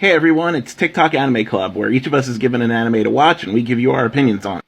Hey everyone, it's TikTok Anime Club, where each of us is given an anime to watch and we give you our opinions on it.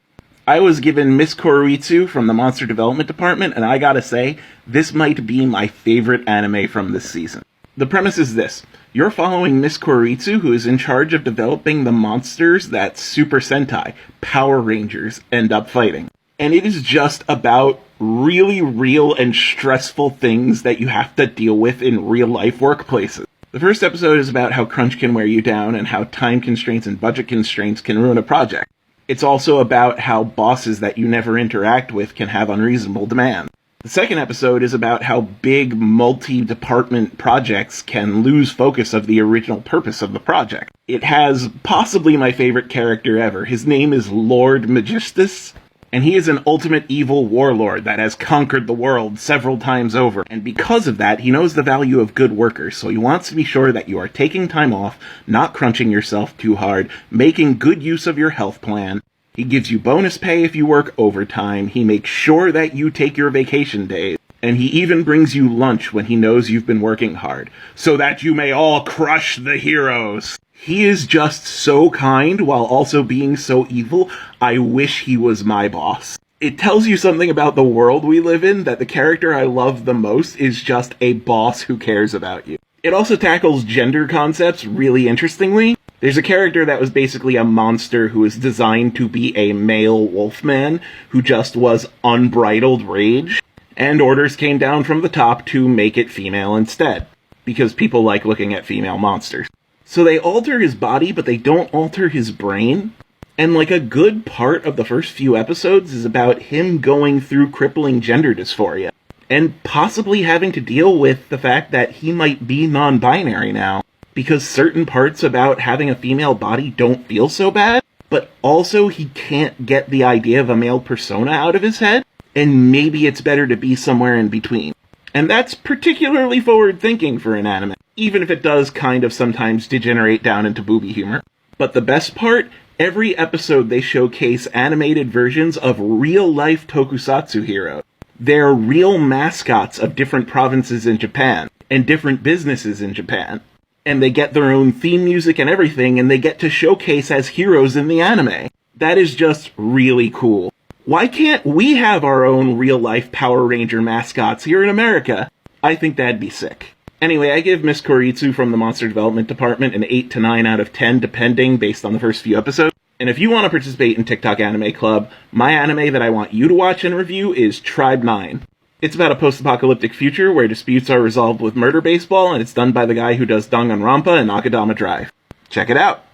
I was given Miss Koroitsu from the Monster Development Department, and I gotta say, this might be my favorite anime from this season. The premise is this. You're following Miss Koroitsu, who is in charge of developing the monsters that Super Sentai, Power Rangers, end up fighting. And it is just about really real and stressful things that you have to deal with in real-life workplaces. The first episode is about how crunch can wear you down and how time constraints and budget constraints can ruin a project. It's also about how bosses that you never interact with can have unreasonable demands. The second episode is about how big multi-department projects can lose focus of the original purpose of the project. It has possibly my favorite character ever. His name is Lord Magistus, and he is an ultimate evil warlord that has conquered the world several times over. And because of that, he knows the value of good workers, so he wants to be sure that you are taking time off, not crunching yourself too hard, making good use of your health plan. He gives you bonus pay if you work overtime, he makes sure that you take your vacation days, and he even brings you lunch when he knows you've been working hard, so that you may all crush the heroes. He is just so kind while also being so evil. I wish he was my boss. It tells you something about the world we live in, that the character I love the most is just a boss who cares about you. It also tackles gender concepts really interestingly. There's a character that was basically a monster who was designed to be a male wolfman who just was unbridled rage, and orders came down from the top to make it female instead, because people like looking at female monsters. So they alter his body, but they don't alter his brain. And like a good part of the first few episodes is about him going through crippling gender dysphoria, and possibly having to deal with the fact that he might be non-binary now, because certain parts about having a female body don't feel so bad, but also he can't get the idea of a male persona out of his head, and maybe it's better to be somewhere in between. And that's particularly forward-thinking for an anime, even if it does kind of sometimes degenerate down into booby humor. But the best part, every episode they showcase animated versions of real-life tokusatsu heroes. They're real mascots of different provinces in Japan, and different businesses in Japan. And they get their own theme music and everything, and they get to showcase as heroes in the anime. That is just really cool. Why can't we have our own real-life Power Ranger mascots here in America? I think that'd be sick. Anyway, I give Miss Koroitsu from the Monster Development Department an 8 to 9 out of 10, depending, based on the first few episodes. And if you want to participate in TikTok Anime Club, my anime that I want you to watch and review is Tribe 9. It's about a post-apocalyptic future where disputes are resolved with murder baseball, and it's done by the guy who does Danganronpa and Akudama Drive. Check it out!